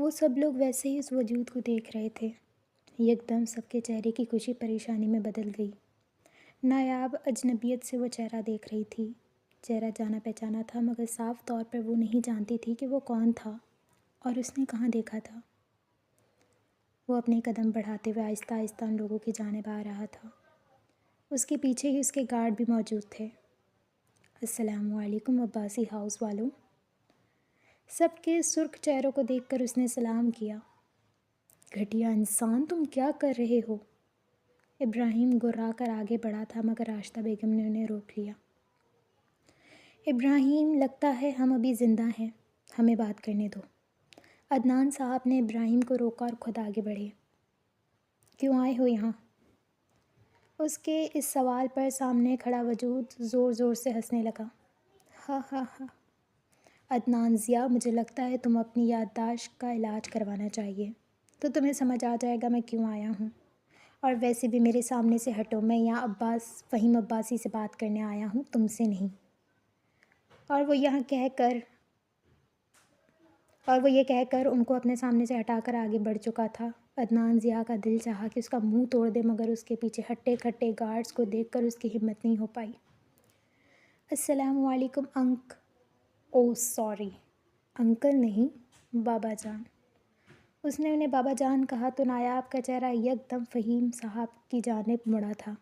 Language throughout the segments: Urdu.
وہ سب لوگ ویسے ہی اس وجود کو دیکھ رہے تھے۔ یکدم سب کے چہرے کی خوشی پریشانی میں بدل گئی۔ نایاب اجنبیت سے وہ چہرہ دیکھ رہی تھی۔ چہرہ جانا پہچانا تھا مگر صاف طور پر وہ نہیں جانتی تھی کہ وہ کون تھا اور اس نے کہاں دیکھا تھا۔ وہ اپنے قدم بڑھاتے ہوئے آہستہ آہستہ ان لوگوں کی جانب آ رہا تھا۔ اس کے پیچھے ہی اس کے گارڈ بھی موجود تھے۔ السلام علیکم عباسی ہاؤس والوں۔ سب کے سرخ چہروں کو دیکھ کر اس نے سلام کیا۔ گھٹیا انسان، تم کیا کر رہے ہو؟ ابراہیم گرا کر آگے بڑھا تھا مگر راشدہ بیگم نے انہیں روک لیا۔ ابراہیم، لگتا ہے ہم ابھی زندہ ہیں، ہمیں بات کرنے دو۔ عدنان صاحب نے ابراہیم کو روکا اور خود آگے بڑھے۔ کیوں آئے ہو یہاں؟ اس کے اس سوال پر سامنے کھڑا وجود زور زور سے ہنسنے لگا۔ ہا ہا ہا۔ عدنان ضیاء، مجھے لگتا ہے تم اپنی یادداشت کا علاج کروانا چاہیے، تو تمہیں سمجھ آ جائے گا میں کیوں آیا ہوں۔ اور ویسے بھی میرے سامنے سے ہٹو، میں یہاں فہیم عباسی سے بات کرنے آیا ہوں، تم سے نہیں۔ اور وہ یہ کہہ کر ان کو اپنے سامنے سے ہٹا کر آگے بڑھ چکا تھا۔ عدنان ضیاء کا دل چاہا کہ اس کا منہ توڑ دے مگر اس کے پیچھے ہٹے کھٹے گارڈز کو دیکھ کر اس کی ہمت نہیں ہو پائی۔ السلام علیکم اوہ سوری، انکل نہیں، بابا جان۔ اس نے انہیں بابا جان کہا تو نایاب کا چہرہ یکدم فہیم صاحب کی جانب مڑا تھا،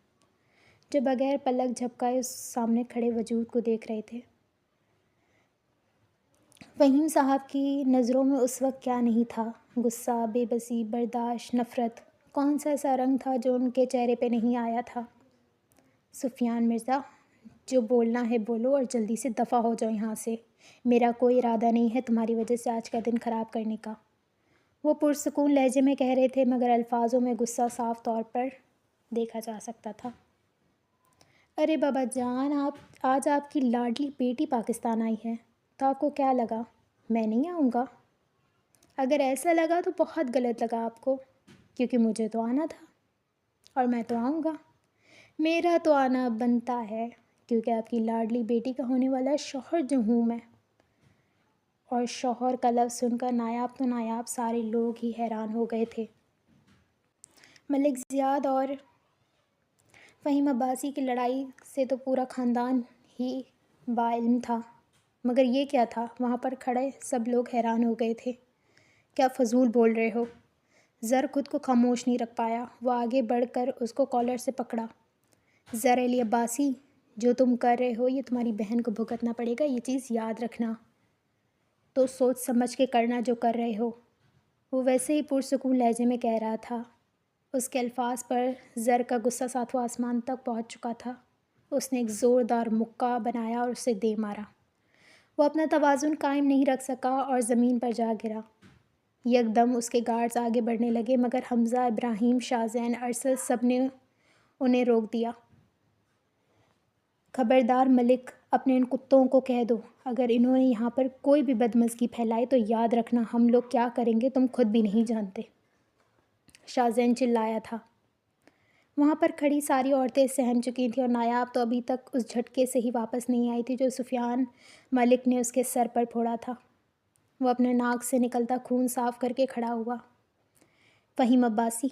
جو بغیر پلک جھپکائے اس سامنے کھڑے وجود کو دیکھ رہے تھے۔ فہیم صاحب کی نظروں میں اس وقت کیا نہیں تھا؟ غصہ، بے بسی، برداشت، نفرت۔ کون سا ایسا رنگ تھا جو ان کے چہرے پہ نہیں آیا تھا؟ سفیان مرزا، جو بولنا ہے بولو اور جلدی سے دفع ہو جاؤ یہاں سے۔ میرا کوئی ارادہ نہیں ہے تمہاری وجہ سے آج کا دن خراب کرنے کا، وہ پرسکون لہجے میں کہہ رہے تھے مگر الفاظوں میں غصہ صاف طور پر دیکھا جا سکتا تھا۔ ارے بابا جان، آج آپ کی لاڈلی بیٹی پاکستان آئی ہے تو آپ کو کیا لگا میں نہیں آؤں گا؟ اگر ایسا لگا تو بہت غلط لگا آپ کو، کیونکہ مجھے تو آنا تھا اور میں تو آؤں گا۔ میرا تو آنا بنتا ہے کیونکہ آپ کی لاڈلی بیٹی کا ہونے والا شوہر جو ہوں میں۔ اور شوہر کا لفظ سن کر نایاب تو نایاب سارے لوگ ہی حیران ہو گئے تھے۔ ملک زیاد اور فہیم عباسی کی لڑائی سے تو پورا خاندان ہی باعلم تھا، مگر یہ کیا تھا؟ وہاں پر کھڑے سب لوگ حیران ہو گئے تھے۔ کیا فضول بول رہے ہو؟ زر خود کو خاموش نہیں رکھ پایا، وہ آگے بڑھ کر اس کو کالر سے پکڑا۔ زر علی عباسی، جو تم کر رہے ہو یہ تمہاری بہن کو بھگتنا پڑے گا، یہ چیز یاد رکھنا۔ تو سوچ سمجھ کے کرنا جو کر رہے ہو۔ وہ ویسے ہی پرسکون لہجے میں کہہ رہا تھا۔ اس کے الفاظ پر زر کا غصہ ساتواں آسمان تک پہنچ چکا تھا۔ اس نے ایک زوردار مکہ بنایا اور اسے دے مارا۔ وہ اپنا توازن قائم نہیں رکھ سکا اور زمین پر جا گرا۔ یکدم اس کے گارڈز آگے بڑھنے لگے مگر حمزہ، ابراہیم، شاہزین، ارسل سب نے انہیں روک دیا۔ خبردار ملک، اپنے ان کتوں کو کہہ دو اگر انہوں نے یہاں پر کوئی بھی بدمزگی پھیلائی تو یاد رکھنا ہم لوگ کیا کریں گے تم خود بھی نہیں جانتے۔ شاہزین چلایا تھا۔ وہاں پر کھڑی ساری عورتیں سہم چکی تھیں اور نایاب تو ابھی تک اس جھٹکے سے ہی واپس نہیں آئی تھی جو سفیان ملک نے اس کے سر پر پھوڑا تھا۔ وہ اپنے ناک سے نکلتا خون صاف کر کے کھڑا ہوا۔ فہیم عباسی۔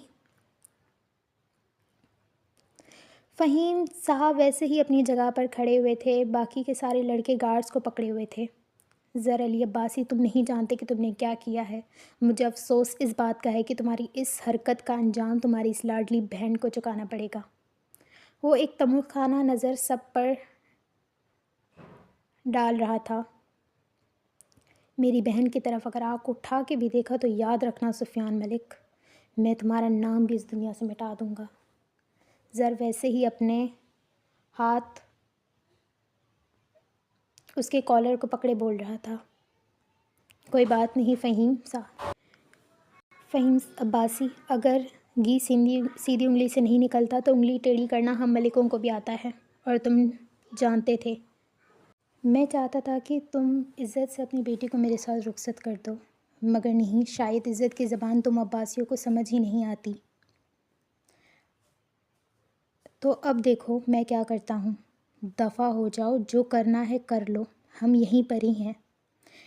فہیم صاحب ویسے ہی اپنی جگہ پر کھڑے ہوئے تھے، باقی کے سارے لڑکے گارڈز کو پکڑے ہوئے تھے۔ زر علی عباسی، تم نہیں جانتے کہ تم نے کیا کیا ہے۔ مجھے افسوس اس بات کا ہے کہ تمہاری اس حرکت کا انجام تمہاری اس لاڈلی بہن کو چکانا پڑے گا۔ وہ ایک تمخ خانہ نظر سب پر ڈال رہا تھا۔ میری بہن کی طرف اگر آنکھ اٹھا کے بھی دیکھا تو یاد رکھنا سفیان ملک، میں تمہارا نام بھی اس دنیا سے مٹا دوں گا۔ زر ویسے ہی اپنے ہاتھ اس کے کالر کو پکڑے بول رہا تھا۔ کوئی بات نہیں فہیم عباسی، اگر گھی سیدھی انگلی سے نہیں نکلتا تو انگلی ٹیڑھی کرنا ہم ملکوں کو بھی آتا ہے، اور تم جانتے تھے۔ میں چاہتا تھا کہ تم عزت سے اپنی بیٹی کو میرے ساتھ رخصت کر دو، مگر نہیں، شاید عزت کی زبان تم عباسیوں کو سمجھ ہی نہیں آتی۔ تو اب دیکھو میں کیا کرتا ہوں، دفع ہو جاؤ، جو کرنا ہے کر لو، ہم یہیں پر ہی ہیں۔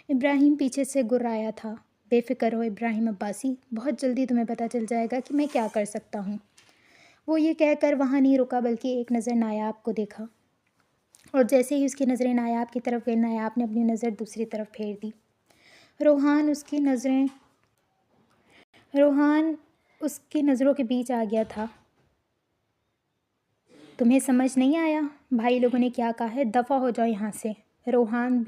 ابراہیم پیچھے سے گرایا تھا۔ بے فکر ہو ابراہیم عباسی، بہت جلدی تمہیں پتہ چل جائے گا کہ میں کیا کر سکتا ہوں۔ وہ یہ کہہ کر وہاں نہیں رکا بلکہ ایک نظر نایاب کو دیکھا، اور جیسے ہی اس کی نظریں نایاب کی طرف گئی، نایاب نے اپنی نظر دوسری طرف پھیر دی۔ روحان اس کی نظروں کے بیچ آ گیا تھا۔ تمہیں سمجھ نہیں آیا بھائی لوگوں نے کیا کہا ہے؟ دفع ہو جاؤ یہاں سے۔ روحان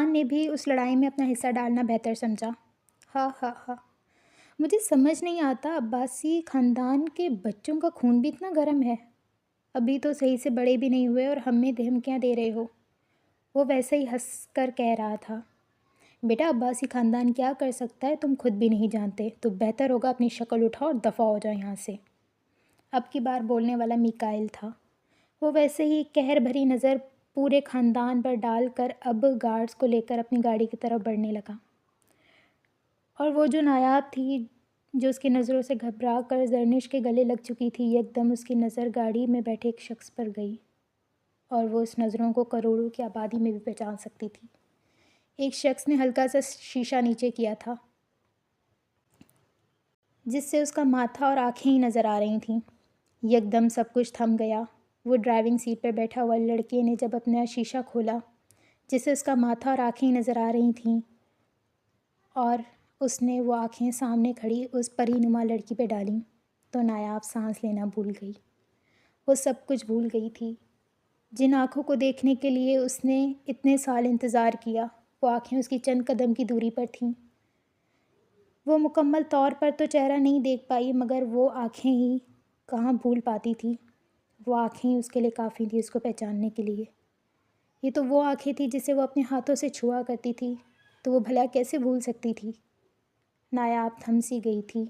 نے بھی اس لڑائی میں اپنا حصہ ڈالنا بہتر سمجھا۔ ہاں ہاں ہاں، مجھے سمجھ نہیں آتا، عباسی خاندان کے بچوں کا خون بھی اتنا گرم ہے؟ ابھی تو صحیح سے بڑے بھی نہیں ہوئے اور ہمیں دھمکیاں دے رہے ہو۔ وہ ویسے ہی ہنس کر کہہ رہا تھا، بیٹا عباسی خاندان کیا کر سکتا ہے تم خود بھی نہیں جانتے، تو بہتر ہوگا اپنی شکل اٹھاؤ اور دفع ہو جاؤ یہاں سے۔ اب کی بار بولنے والا میکائل تھا۔ وہ ویسے ہی قہر بھری نظر پورے خاندان پر ڈال کر اب گارڈز کو لے کر اپنی گاڑی کی طرف بڑھنے لگا، اور وہ جو نایاب تھی جو اس کی نظروں سے گھبرا کر زرنش کے گلے لگ چکی تھی، یکدم اس کی نظر گاڑی میں بیٹھے ایک شخص پر گئی، اور وہ اس نظروں کو کروڑوں کی آبادی میں بھی پہچان سکتی تھی۔ ایک شخص نے ہلکا سا شیشہ نیچے کیا تھا جس سے اس کا ماتھا اور آنکھیں ہی نظر آ رہی تھیں۔ یکدم سب کچھ تھم گیا۔ وہ ڈرائیونگ سیٹ پر بیٹھا ہوا لڑکے نے جب اپنا شیشہ کھولا جس سے اس کا ماتھا اور آنکھیں ہی نظر آ رہی تھیں، اور اس نے وہ آنکھیں سامنے کھڑی اس پری نما لڑکی پہ ڈالیں، تو نایاب سانس لینا بھول گئی۔ وہ سب کچھ بھول گئی تھی جن آنکھوں کو دیکھنے کے لیے اس نے اتنے سال انتظار کیا۔ وہ آنکھیں اس کی چند قدم کی دوری پر تھیں۔ وہ مکمل طور پر تو چہرہ نہیں دیکھ پائی، مگر وہ آنکھیں ہی کہاں بھول پاتی تھی۔ وہ آنکھیں ہی اس کے لیے کافی تھی اس کو پہچاننے کے لیے۔ یہ تو وہ آنکھیں تھیں جسے وہ اپنے ہاتھوں سے چھوا کرتی تھی، تو وہ بھلا کیسے بھول سکتی تھی؟ نایاب تھم سی گئی تھی۔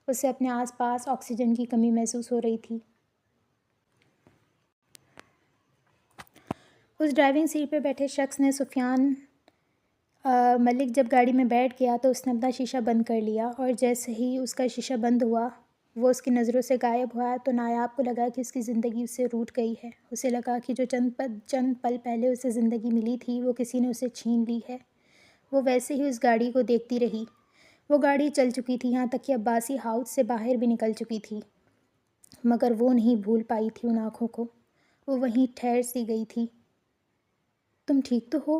اسے اپنے آس پاس آکسیجن کی کمی محسوس ہو رہی تھی۔ اس ڈرائیونگ سیٹ پہ بیٹھے شخص نے سفیان ملک جب گاڑی میں بیٹھ گیا تو اس نے اپنا شیشہ بند کر لیا، اور جیسے ہی اس کا شیشہ بند ہوا وہ اس کی نظروں سے غائب ہوا، تو نایاب کو لگا کہ اس کی زندگی اس سے روٹھ گئی ہے۔ اسے لگا کہ جو چند پل پہلے اسے زندگی ملی تھی وہ کسی نے اسے چھین لی ہے۔ وہ ویسے ہی اس گاڑی کو دیکھتی رہی۔ وہ گاڑی چل چکی تھی، یہاں تک کہ عباسی ہاؤس سے باہر بھی نکل چکی تھی، مگر وہ نہیں بھول پائی تھی ان آنکھوں کو۔ وہ وہیں ٹھہر سی گئی تھی۔ تم ٹھیک تو ہو؟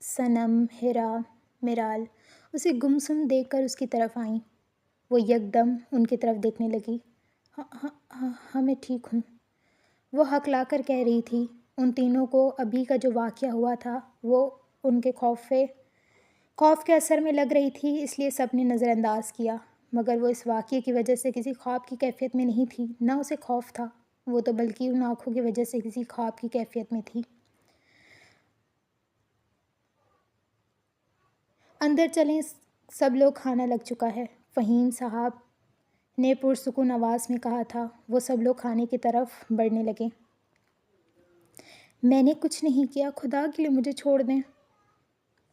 صنم، ہیرا، میرال اسے گمسم دیکھ کر اس کی طرف آئیں۔ وہ یکدم ان کی طرف دیکھنے لگی۔ ہاں میں ٹھیک ہوں، وہ ہکلا کر کہہ رہی تھی۔ ان تینوں کو ابھی کا جو واقعہ ہوا تھا وہ ان کے خوف کے اثر میں لگ رہی تھی، اس لیے سب نے نظر انداز کیا، مگر وہ اس واقعے کی وجہ سے کسی خواب کی کیفیت میں نہیں تھی، نہ اسے خوف تھا، وہ تو بلکہ ان آنکھوں کی وجہ سے کسی خواب کی کیفیت میں تھی۔ اندر چلیں، سب لوگ کھانا لگ چکا ہے، فہیم صاحب نے پرسکون آواز میں کہا تھا۔ وہ سب لوگ کھانے کی طرف بڑھنے لگے۔ میں نے کچھ نہیں کیا، خدا کے لیے مجھے چھوڑ دیں۔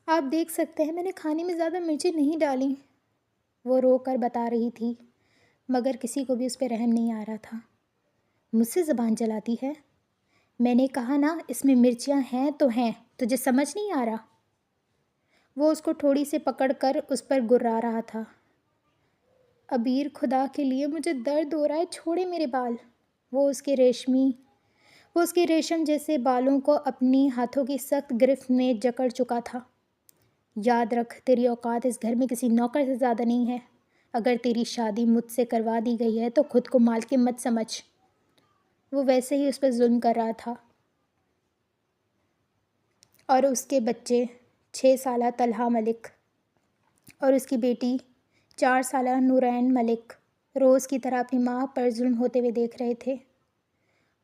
آپ دیکھ سکتے ہیں میں نے کھانے میں زیادہ مرچیں نہیں ڈالیں، وہ رو کر بتا رہی تھی، مگر کسی کو بھی اس پہ رحم نہیں آ رہا تھا۔ مجھ سے زبان چلاتی ہے؟ میں نے کہا نا اس میں مرچیاں ہیں تو ہیں، تجھے سمجھ نہیں آ رہا؟ وہ اس کو تھوڑی سے پکڑ کر اس پر گرا رہا تھا۔ عبیر خدا کے لیے مجھے درد ہو رہا ہے، چھوڑے میرے بال۔ وہ اس کے ریشم جیسے بالوں کو اپنی ہاتھوں کی سخت گرفت میں جکڑ چکا تھا۔ یاد رکھ تیری اوقات اس گھر میں کسی نوکر سے زیادہ نہیں ہے۔ اگر تیری شادی مجھ سے کروا دی گئی ہے تو خود کو مالکن مت سمجھ۔ وہ ویسے ہی اس پر ظلم کر رہا تھا، اور اس کے بچے 6 سالہ طلحہ ملک اور اس کی بیٹی 4 سالہ نورین ملک روز کی طرح اپنی ماں پر ظلم ہوتے ہوئے دیکھ رہے تھے۔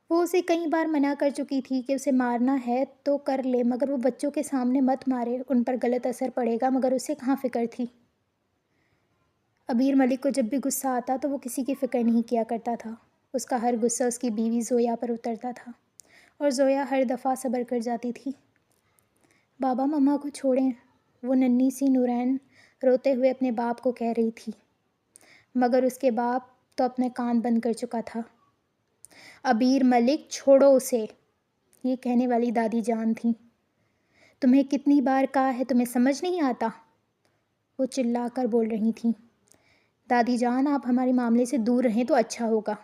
وہ اسے کئی بار منع کر چکی تھی کہ اسے مارنا ہے تو کر لے، مگر وہ بچوں کے سامنے مت مارے، ان پر غلط اثر پڑے گا، مگر اسے کہاں فکر تھی۔ عبیر ملک کو جب بھی غصہ آتا تو وہ کسی کی فکر نہیں کیا کرتا تھا۔ اس کا ہر غصہ اس کی بیوی زویا پر اترتا تھا، اور زویا ہر دفعہ صبر کر جاتی تھی۔ بابا مما کو چھوڑیں، وہ ننھی سی نورین روتے ہوئے اپنے باپ کو کہہ رہی تھی، مگر اس کے باپ تو اپنے کان بند کر چکا تھا۔ عبیر ملک چھوڑو اسے، یہ کہنے والی دادی جان تھیں۔ تمہیں کتنی بار کہا ہے تمہیں سمجھ نہیں آتا؟ وہ چلا کر بول رہی تھیں۔ دادی جان آپ ہمارے معاملے سے دور رہیں تو اچھا ہوگا،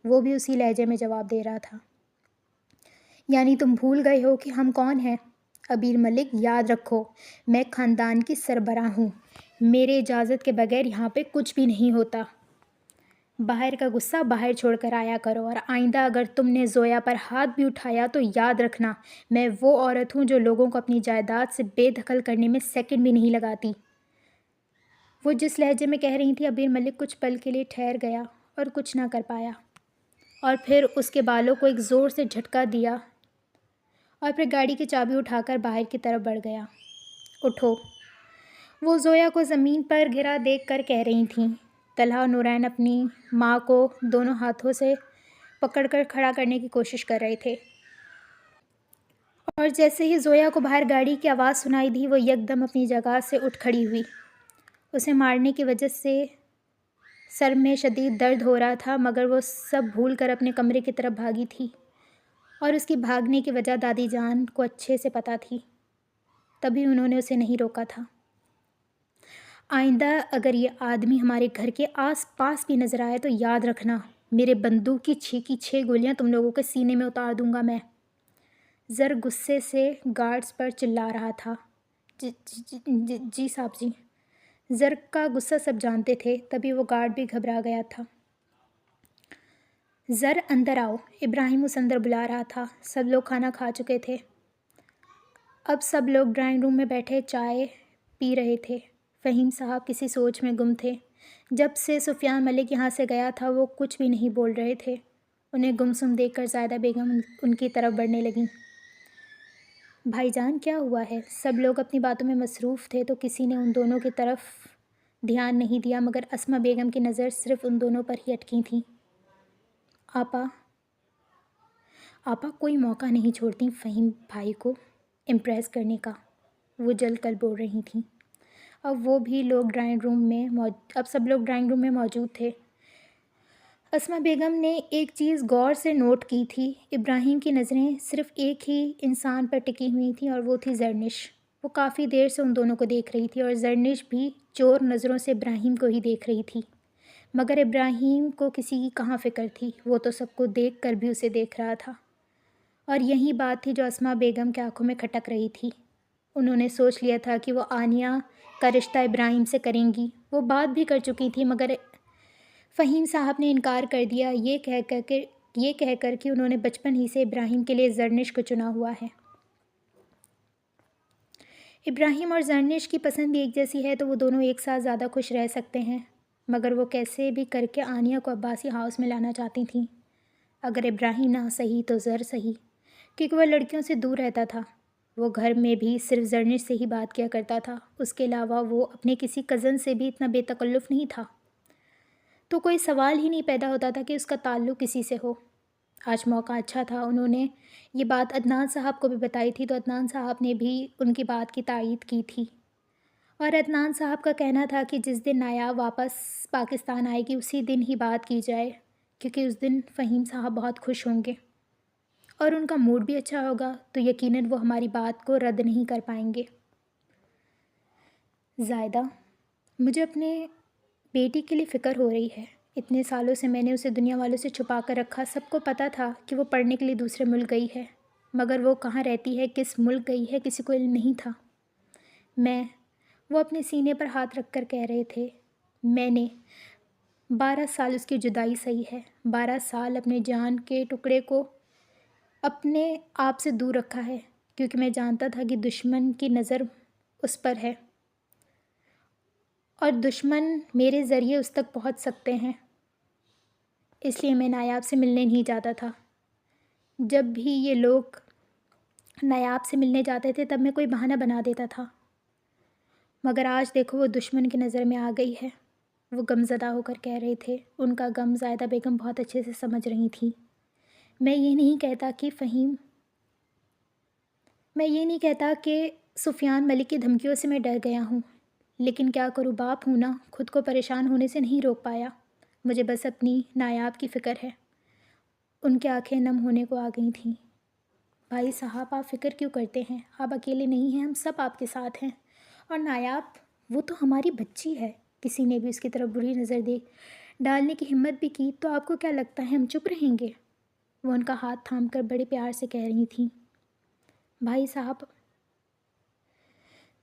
وہ بھی اسی لہجے میں جواب دے رہا تھا۔ یعنی تم بھول گئے ہو کہ ہم کون ہیں؟ عبیر ملک، یاد رکھو میں خاندان کی سربراہ ہوں، میرے اجازت کے بغیر یہاں پہ کچھ بھی نہیں ہوتا۔ باہر کا غصہ باہر چھوڑ کر آیا کرو، اور آئندہ اگر تم نے زویا پر ہاتھ بھی اٹھایا تو یاد رکھنا میں وہ عورت ہوں جو لوگوں کو اپنی جائیداد سے بے دخل کرنے میں سیکنڈ بھی نہیں لگاتی۔ وہ جس لہجے میں کہہ رہی تھی، عبیر ملک کچھ پل کے لیے ٹھہر گیا اور کچھ نہ کر پایا، اور پھر اس کے بالوں کو ایک زور سے جھٹکا دیا اور پھر گاڑی کی چابی اٹھا کر باہر کی طرف بڑھ گیا۔ اٹھو، وہ زویا کو زمین پر گرا دیکھ کر کہہ رہی تھیں۔ طلحہ اور نورین اپنی ماں کو دونوں ہاتھوں سے پکڑ کر کھڑا کرنے کی کوشش کر رہے تھے، اور جیسے ہی زویا کو باہر گاڑی کی آواز سنائی دی وہ یکدم اپنی جگہ سے اٹھ کھڑی ہوئی۔ اسے مارنے کی وجہ سے سر میں شدید درد ہو رہا تھا، مگر وہ سب بھول کر اپنے کمرے کی طرف بھاگی تھی، اور اس کی بھاگنے کی وجہ دادی جان کو اچھے سے پتہ تھی، تبھی انہوں نے اسے نہیں روکا تھا۔ آئندہ اگر یہ آدمی ہمارے گھر کے آس پاس بھی نظر آئے تو یاد رکھنا میرے بندوق کی 6 گولیاں تم لوگوں کے سینے میں اتار دوں گا میں۔ زر غصے سے گارڈز پر چلا رہا تھا۔ جی صاحب جی۔ زر کا غصہ سب جانتے تھے، تبھی وہ گارڈ بھی گھبرا گیا تھا۔ زر اندر آؤ، ابراہیم اس اندر بلا رہا تھا۔ سب لوگ کھانا کھا چکے تھے، اب سب لوگ ڈرائنگ روم میں بیٹھے چائے پی رہے تھے۔ فہیم صاحب کسی سوچ میں گم تھے۔ جب سے سفیان ملک یہاں سے گیا تھا وہ کچھ بھی نہیں بول رہے تھے۔ انہیں گمسم دیکھ کر زاہدہ بیگم ان کی طرف بڑھنے لگیں۔ بھائی جان کیا ہوا ہے؟ سب لوگ اپنی باتوں میں مصروف تھے تو کسی نے ان دونوں کی طرف دھیان نہیں دیا، مگر اسما بیگم کی نظر صرف ان دونوں پر ہی اٹکی تھی۔ آپا کوئی موقع نہیں چھوڑتی فہیم بھائی کو امپریس کرنے کا، وہ جل کر بول رہی تھیں۔ اب سب لوگ ڈرائنگ روم میں موجود تھے۔ اسما بیگم نے ایک چیز غور سے نوٹ کی تھی، ابراہیم کی نظریں صرف ایک ہی انسان پر ٹکی ہوئی تھیں، اور وہ تھی زرنش۔ وہ کافی دیر سے ان دونوں کو دیکھ رہی تھی، اور زرنش بھی چور نظروں سے ابراہیم کو ہی دیکھ رہی تھی، مگر ابراہیم کو کسی کی کہاں فکر تھی، وہ تو سب کو دیکھ کر بھی اسے دیکھ رہا تھا۔ اور یہی بات تھی جو اسما بیگم کے آنکھوں میں کھٹک رہی تھی۔ انہوں نے سوچ لیا تھا کہ وہ آنیہ کا رشتہ ابراہیم سے کریں گی، وہ بات بھی کر چکی تھی، مگر فہیم صاحب نے انکار کر دیا، یہ کہہ کر کہ انہوں نے بچپن ہی سے ابراہیم کے لیے زرنش کو چنا ہوا ہے۔ ابراہیم اور زرنش کی پسند بھی ایک جیسی ہے تو وہ دونوں ایک ساتھ زیادہ خوش رہ سکتے ہیں، مگر وہ کیسے بھی کر کے آنیہ کو عباسی ہاؤس میں لانا چاہتی تھیں۔ اگر ابراہیم نہ صحیح تو زر صحیح، کیونکہ وہ لڑکیوں سے دور رہتا تھا۔ وہ گھر میں بھی صرف زرنش سے ہی بات کیا کرتا تھا، اس کے علاوہ وہ اپنے کسی کزن سے بھی اتنا بے تکلف نہیں تھا، تو کوئی سوال ہی نہیں پیدا ہوتا تھا کہ اس کا تعلق کسی سے ہو۔ آج موقع اچھا تھا، انہوں نے یہ بات عدنان صاحب کو بھی بتائی تھی تو عدنان صاحب نے بھی ان کی بات کی تائید کی تھی، اور عدنان صاحب کا کہنا تھا کہ جس دن نایاب واپس پاکستان آئے گی اسی دن ہی بات کی جائے، کیونکہ اس دن فہیم صاحب بہت خوش ہوں گے اور ان کا موڈ بھی اچھا ہوگا، تو یقیناً وہ ہماری بات کو رد نہیں کر پائیں گے۔ زائدہ، مجھے اپنے بیٹی کے لیے فکر ہو رہی ہے۔ اتنے سالوں سے میں نے اسے دنیا والوں سے چھپا کر رکھا، سب کو پتہ تھا کہ وہ پڑھنے کے لیے دوسرے ملک گئی ہے، مگر وہ کہاں رہتی ہے، کس ملک گئی ہے، کسی کو علم نہیں تھا۔ وہ اپنے سینے پر ہاتھ رکھ کر کہہ رہے تھے، میں نے 12 سال اس کی جدائی سہی ہے، 12 سال اپنے جان کے ٹکڑے کو اپنے آپ سے دور رکھا ہے، کیونکہ میں جانتا تھا کہ دشمن کی نظر اس پر ہے اور دشمن میرے ذریعے اس تک پہنچ سکتے ہیں، اس لیے میں نایاب سے ملنے نہیں جاتا تھا۔ جب بھی یہ لوگ نایاب سے ملنے جاتے تھے تب میں کوئی بہانہ بنا دیتا تھا، مگر آج دیکھو وہ دشمن کی نظر میں آ گئی ہے۔ وہ غمزدہ ہو کر کہہ رہے تھے، ان کا غم زائدہ بیگم بہت اچھے سے سمجھ رہی تھیں۔ میں یہ نہیں کہتا کہ سفیان ملک کی دھمکیوں سے میں ڈر گیا ہوں، لیکن کیا کروں، باپ ہوں نا، خود کو پریشان ہونے سے نہیں روک پایا۔ مجھے بس اپنی نایاب کی فکر ہے۔ ان کی آنکھیں نم ہونے کو آ گئی تھیں۔ بھائی صاحب آپ فکر کیوں کرتے ہیں؟ آپ اکیلے نہیں ہیں، ہم سب آپ کے ساتھ ہیں۔ اور نایاب، وہ تو ہماری بچی ہے۔ کسی نے بھی اس کی طرف بری نظر ڈالنے کی ہمت بھی کی تو آپ کو کیا لگتا ہے ہم چپ رہیں گے؟ وہ ان کا ہاتھ تھام کر بڑے پیار سے کہہ رہی تھیں، بھائی صاحب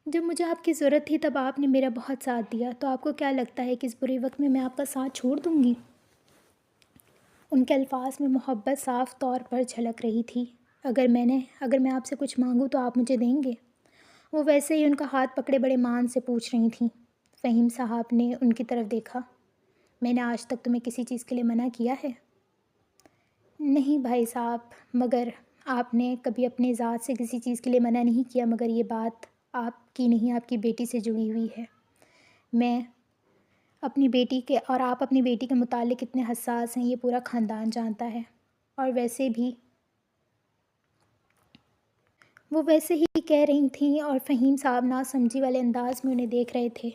جب مجھے آپ کی ضرورت تھی تب آپ نے میرا بہت ساتھ دیا، تو آپ کو کیا لگتا ہے کہ اس برے وقت میں آپ کا ساتھ چھوڑ دوں گی؟ ان کے الفاظ میں محبت صاف طور پر جھلک رہی تھی۔ اگر میں آپ سے کچھ مانگوں تو آپ مجھے دیں گے؟ وہ ویسے ہی ان کا ہاتھ پکڑے بڑے مان سے پوچھ رہی تھیں۔ فہیم صاحب نے ان کی طرف دیکھا، میں نے آج تک تمہیں کسی چیز کے لیے منع کیا ہے؟ نہیں بھائی صاحب، مگر آپ نے کبھی اپنے ذات سے کسی چیز کے لیے منع نہیں کیا، مگر یہ بات آپ کی نہیں، آپ کی بیٹی سے جڑی ہوئی ہے۔ میں اپنی بیٹی کے اور آپ اپنی بیٹی کے متعلق اتنے حساس ہیں، یہ پورا خاندان جانتا ہے۔ اور ویسے بھی وہ ویسے ہی کہہ رہی تھیں اور فہیم صاحب ناسمجھی والے انداز میں انہیں دیکھ رہے تھے۔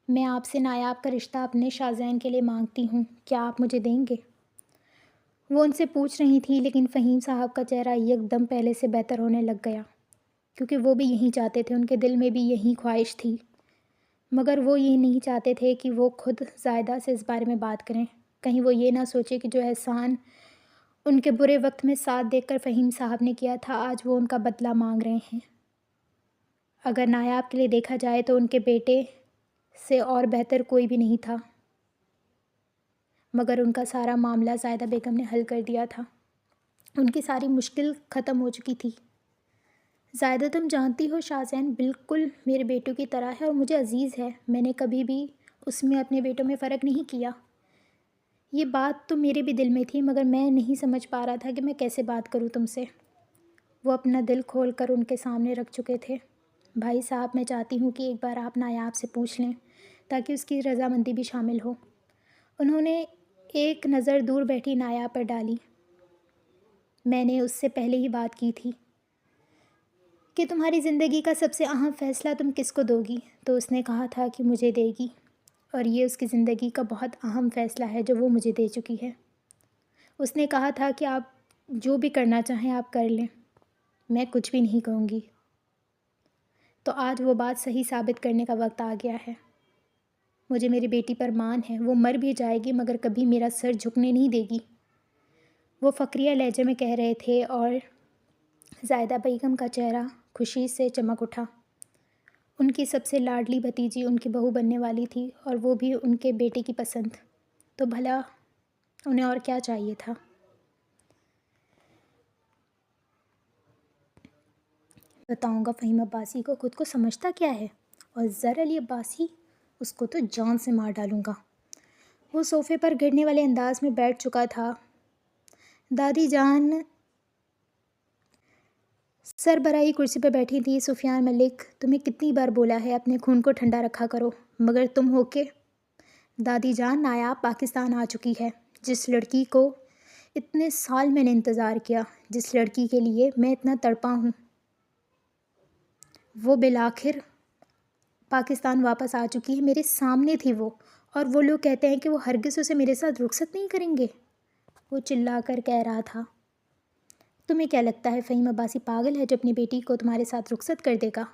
میں آپ سے نایاب کا رشتہ اپنے شاذین کے لیے مانگتی ہوں، کیا آپ مجھے دیں گے؟ وہ ان سے پوچھ رہی تھیں، لیکن فہیم صاحب کا چہرہ یک دم پہلے سے بہتر ہونے لگ گیا، کیونکہ وہ بھی یہی چاہتے تھے، ان کے دل میں بھی یہی خواہش تھی، مگر وہ یہ نہیں چاہتے تھے کہ وہ خود زائدہ سے اس بارے میں بات کریں، کہیں وہ یہ نہ سوچے کہ جو احسان ان کے برے وقت میں ساتھ دیکھ کر فہیم صاحب نے کیا تھا، آج وہ ان کا بدلہ مانگ رہے ہیں۔ اگر نایاب کے لیے دیکھا جائے تو ان کے بیٹے سے اور بہتر کوئی بھی نہیں تھا، مگر ان کا سارا معاملہ زائدہ بیگم نے حل کر دیا تھا، ان کی ساری مشکل ختم ہو چکی تھی۔ زائدہ تم جانتی ہو شاذین بالکل میرے بیٹوں کی طرح ہے اور مجھے عزیز ہے، میں نے کبھی بھی اس میں اپنے بیٹوں میں فرق نہیں کیا۔ یہ بات تو میرے بھی دل میں تھی، مگر میں نہیں سمجھ پا رہا تھا کہ میں کیسے بات کروں تم سے۔ وہ اپنا دل کھول کر ان کے سامنے رکھ چکے تھے۔ بھائی صاحب میں چاہتی ہوں کہ ایک بار آپ نایاب سے پوچھ لیں تاکہ اس کی رضامندی بھی شامل ہو۔ انہوں نے ایک نظر دور بیٹھی نایاب پر ڈالی۔ میں نے اس سے پہلے ہی بات کی تھی کہ تمہاری زندگی کا سب سے اہم فیصلہ تم کس کو دو گی، تو اس نے کہا تھا کہ مجھے دے گی، اور یہ اس کی زندگی کا بہت اہم فیصلہ ہے جو وہ مجھے دے چکی ہے۔ اس نے کہا تھا کہ آپ جو بھی کرنا چاہیں آپ کر لیں، میں کچھ بھی نہیں کہوں گی۔ تو آج وہ بات صحیح ثابت کرنے کا وقت آ گیا ہے۔ مجھے میری بیٹی پر مان ہے، وہ مر بھی جائے گی مگر کبھی میرا سر جھکنے نہیں دے گی۔ وہ فقریہ لہجے میں کہہ رہے تھے اور زائدہ بیگم کا چہرہ خوشی سے چمک اٹھا۔ ان کی سب سے لاڈلی بھتیجی ان کی بہو بننے والی تھی اور وہ بھی ان کے بیٹے کی پسند، تو بھلا انہیں اور کیا چاہیے تھا؟ بتاؤں گا فہیم عباسی کو، خود کو سمجھتا کیا ہے، اور زر علی عباسی، اس کو تو جان سے مار ڈالوں گا۔ وہ صوفے پر گرنے والے انداز میں بیٹھ چکا تھا۔ دادی جان سربراہی کرسی پر بیٹھی تھی۔ سفیان ملک، تمہیں کتنی بار بولا ہے اپنے خون کو ٹھنڈا رکھا کرو، مگر تم ہو کے دادی جان نایاب پاکستان آ چکی ہے، جس لڑکی کو اتنے سال میں نے انتظار کیا، جس لڑکی کے لیے میں اتنا تڑپا ہوں، وہ بالآخر پاکستان واپس آ چکی ہے، میرے سامنے تھی وہ، اور وہ لوگ کہتے ہیں کہ وہ ہرگز اسے میرے ساتھ رخصت نہیں کریں گے۔ وہ چلا کر کہہ رہا تھا، تمہیں کیا لگتا ہے فہیم عباسی پاگل ہے جو اپنی بیٹی کو تمہارے ساتھ رخصت کر دے گا؟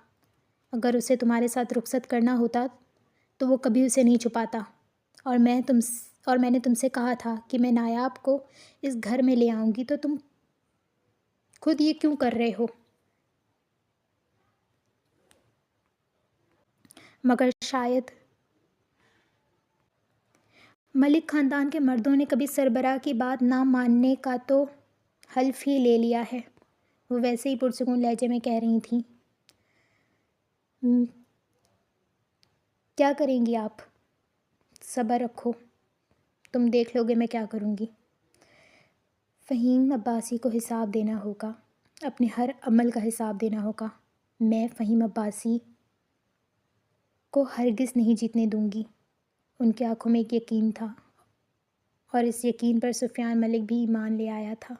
اگر اسے تمہارے ساتھ رخصت کرنا ہوتا تو وہ کبھی اسے نہیں چھپاتا، اور میں نے تم سے کہا تھا کہ میں نایاب کو اس گھر میں لے آؤں گی، تو تم خود یہ کیوں کر رہے ہو؟ مگر شاید ملک خاندان کے مردوں نے کبھی سربراہ کی بات نہ ماننے کا تو حلف ہی لے لیا ہے۔ وہ ویسے ہی پرسکون لہجے میں کہہ رہی تھیں، کیا کریں گی آپ؟ صبر رکھو، تم دیکھ لو گے میں کیا کروں گی۔ فہیم عباسی کو حساب دینا ہوگا، اپنے ہر عمل کا حساب دینا ہوگا۔ میں فہیم عباسی کو ہرگز نہیں جیتنے دوں گی۔ ان کی آنکھوں میں ایک یقین تھا، اور اس یقین پر سفیان ملک بھی ایمان لے آیا تھا۔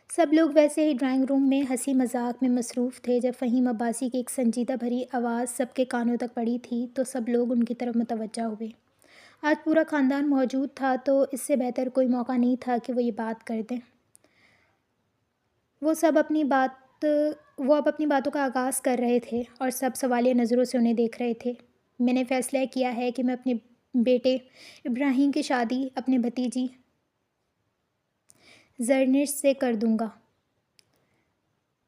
سب لوگ ویسے ہی ڈرائنگ روم میں ہنسی مذاق میں مصروف تھے۔ جب فہیم عباسی کی ایک سنجیدہ بھری آواز سب کے کانوں تک پڑی تھی تو سب لوگ ان کی طرف متوجہ ہوئے۔ آج پورا خاندان موجود تھا، تو اس سے بہتر کوئی موقع نہیں تھا کہ وہ یہ بات کر دیں۔ وہ وہ اب اپنی باتوں کا آغاز کر رہے تھے اور سب سوالیہ نظروں سے انہیں دیکھ رہے تھے۔ میں نے فیصلہ کیا ہے کہ میں اپنے بیٹے ابراہیم کی شادی اپنے بھتیجی زرنش سے کر دوں گا۔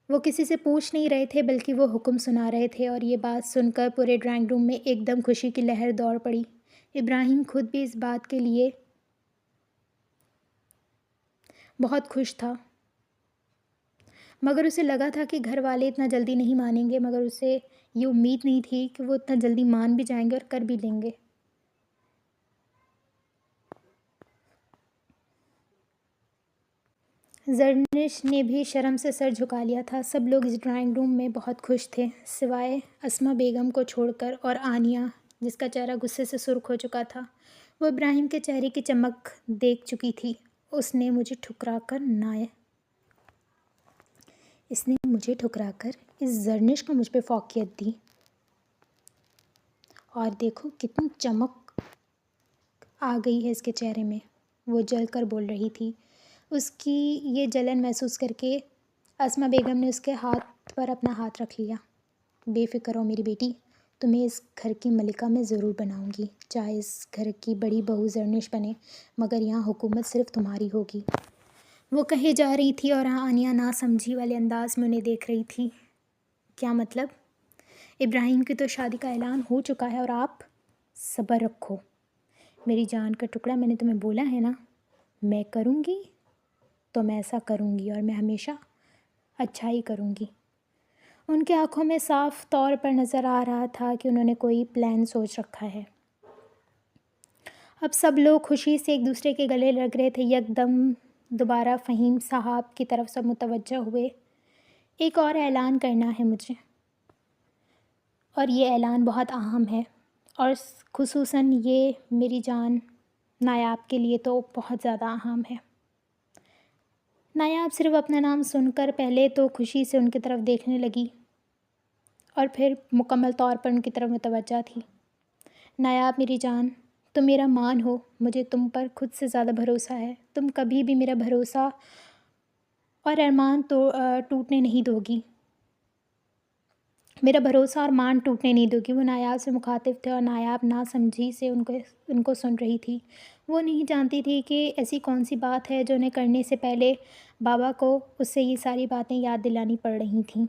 وہ کسی سے پوچھ نہیں رہے تھے بلکہ وہ حکم سنا رہے تھے، اور یہ بات سن کر پورے ڈرائنگ روم میں ایک دم خوشی کی لہر دوڑ پڑی۔ ابراہیم خود بھی اس بات کے لیے بہت خوش تھا، مگر اسے لگا تھا کہ گھر والے اتنا جلدی نہیں مانیں گے، مگر اسے یہ امید نہیں تھی کہ وہ اتنا جلدی مان بھی جائیں گے اور کر بھی لیں گے۔ زرنش نے بھی شرم سے سر جھکا لیا تھا۔ سب لوگ اس ڈرائنگ روم میں بہت خوش تھے سوائے اسما بیگم کو چھوڑ کر، اور آنیہ جس کا چہرہ غصے سے سرخ ہو چکا تھا۔ وہ ابراہیم کے چہرے کی چمک دیکھ چکی تھی۔ اس نے مجھے ٹھکرا کر اس زرنش کو مجھ پہ فوقیت دی، اور دیکھو کتنی چمک آ گئی ہے اس کے چہرے میں، وہ جل کر بول رہی تھی۔ اس کی یہ جلن محسوس کر کے اسما بیگم نے اس کے ہاتھ پر اپنا ہاتھ رکھ لیا۔ بے فکر ہو میری بیٹی، تمہیں اس گھر کی ملکہ میں ضرور بناؤں گی، چاہے اس گھر کی بڑی بہو زرنش بنے، مگر یہاں حکومت صرف تمہاری ہوگی۔ وہ کہے جا رہی تھی اور آنیہ نا سمجھی والے انداز میں انہیں دیکھ رہی تھی۔ کیا مطلب؟ ابراہیم کی تو شادی کا اعلان ہو چکا ہے اور آپ؟ صبر رکھو میری جان کا ٹکڑا، میں نے تمہیں بولا ہے نا، میں کروں گی تو میں ایسا کروں گی، اور میں ہمیشہ اچھا ہی کروں گی۔ ان کے آنکھوں میں صاف طور پر نظر آ رہا تھا کہ انہوں نے کوئی پلان سوچ رکھا ہے۔ اب سب لوگ خوشی سے ایک دوسرے کے گلے لگ رہے تھے۔ یکدم دوبارہ فہیم صاحب کی طرف سب متوجہ ہوئے۔ ایک اور اعلان کرنا ہے مجھے، اور یہ اعلان بہت اہم ہے، اور خصوصاً یہ میری جان نایاب کے لیے تو بہت زیادہ اہم ہے۔ نایاب صرف اپنا نام سن کر پہلے تو خوشی سے ان کی طرف دیکھنے لگی اور پھر مکمل طور پر ان کی طرف متوجہ تھی۔ نایاب میری جان، تم میرا مان ہو، مجھے تم پر خود سے زیادہ بھروسہ ہے، تم کبھی بھی میرا بھروسہ اور ارمان ٹوٹنے نہیں دو گی، میرا بھروسہ اور مان ٹوٹنے نہیں دو گی۔ وہ نایاب سے مخاطب تھے اور نایاب نا سمجھی سے ان کو سن رہی تھی۔ وہ نہیں جانتی تھی کہ ایسی کون سی بات ہے جو انہیں کرنے سے پہلے بابا کو اس سے یہ ساری باتیں یاد دلانی پڑ رہی تھیں۔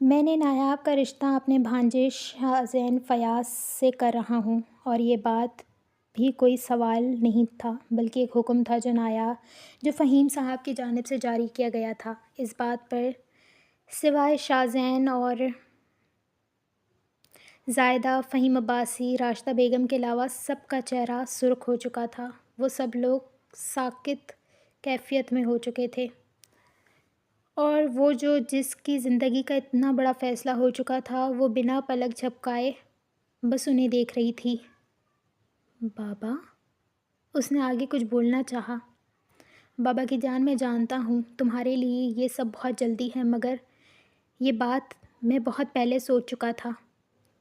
میں نے نایاب کا رشتہ اپنے بھانجے شاہزین فیاض سے کر رہا ہوں، اور یہ بات بھی کوئی سوال نہیں تھا بلکہ ایک حکم تھا جو فہیم صاحب کی جانب سے جاری کیا گیا تھا۔ اس بات پر سوائے شاہزین اور زائدہ، فہیم عباسی، راشدہ بیگم کے علاوہ سب کا چہرہ سرخ ہو چکا تھا۔ وہ سب لوگ ساکت کیفیت میں ہو چکے تھے، اور وہ جس کی زندگی کا اتنا بڑا فیصلہ ہو چکا تھا، وہ بنا پلک جھپکائے بس انہیں دیکھ رہی تھی۔ بابا، اس نے آگے کچھ بولنا چاہا۔ بابا کی جان، میں جانتا ہوں تمہارے لیے یہ سب بہت جلدی ہے، مگر یہ بات میں بہت پہلے سوچ چکا تھا۔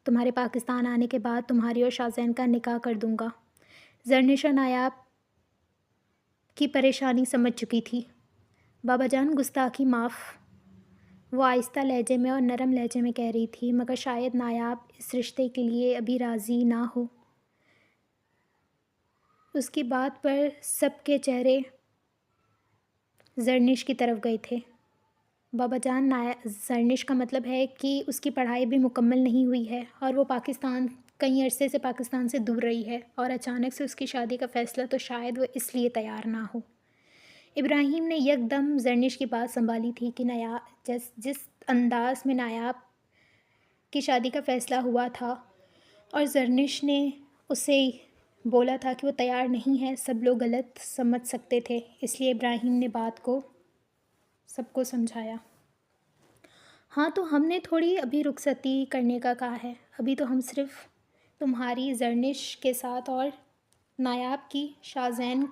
تمہارے پاکستان آنے کے بعد تمہاری اور شاہزین کا نکاح کر دوں گا۔ زرنش اور نایاب کی پریشانی سمجھ چکی تھی۔ بابا جان، گستاخی معاف، وہ آہستہ لہجے میں اور نرم لہجے میں کہہ رہی تھی، مگر شاید نایاب اس رشتے کے لیے ابھی راضی نہ ہو۔ اس کی بات پر سب کے چہرے زرنش کی طرف گئے تھے۔ بابا جان، زرنش کا مطلب ہے کہ اس کی پڑھائی بھی مکمل نہیں ہوئی ہے، اور وہ کئی عرصے سے پاکستان سے دور رہی ہے، اور اچانک سے اس کی شادی کا فیصلہ تو شاید وہ اس لیے تیار نہ ہو۔ ابراہیم نے یکدم زرنش کی بات سنبھالی تھی کہ جس انداز میں نایاب کی شادی کا فیصلہ ہوا تھا اور زرنش نے اسے بولا تھا کہ وہ تیار نہیں ہے، سب لوگ غلط سمجھ سکتے تھے، اس لیے ابراہیم نے بات کو سب کو سمجھایا۔ ہاں، تو ہم نے تھوڑی ابھی رخصتی کرنے کا کہا ہے، ابھی تو ہم صرف تمہاری زرنش کے ساتھ اور نایاب کی شاہزین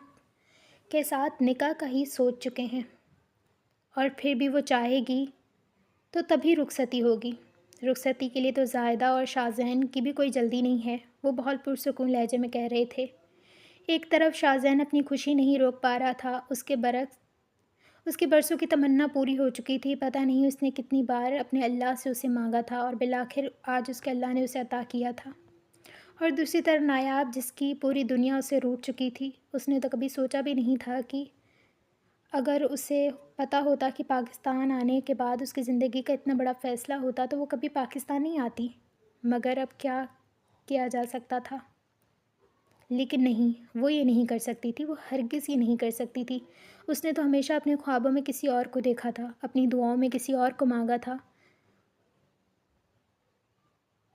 کے ساتھ نکاح کا ہی سوچ چکے ہیں، اور پھر بھی وہ چاہے گی تو تبھی رخصتی ہوگی۔ رخصتی کے لیے تو زائدہ اور شاہزین کی بھی کوئی جلدی نہیں ہے، وہ بہت پرسکون لہجے میں کہہ رہے تھے۔ ایک طرف شاہزین اپنی خوشی نہیں روک پا رہا تھا، اس کے برعکس اس کی برسوں کی تمنا پوری ہو چکی تھی، پتہ نہیں اس نے کتنی بار اپنے اللہ سے اسے مانگا تھا اور بالآخر آج اس کے اللہ نے اسے عطا کیا تھا۔ اور دوسری طرف نایاب، جس کی پوری دنیا اسے روٹھ چکی تھی، اس نے تو کبھی سوچا بھی نہیں تھا کہ اگر اسے پتہ ہوتا کہ پاکستان آنے کے بعد اس کی زندگی کا اتنا بڑا فیصلہ ہوتا تو وہ کبھی پاکستان نہیں آتی۔ مگر اب کیا کیا جا سکتا تھا؟ لیکن نہیں، وہ یہ نہیں کر سکتی تھی، وہ ہرگز یہ نہیں کر سکتی تھی۔ اس نے تو ہمیشہ اپنے خوابوں میں کسی اور کو دیکھا تھا، اپنی دعاؤں میں کسی اور کو مانگا تھا۔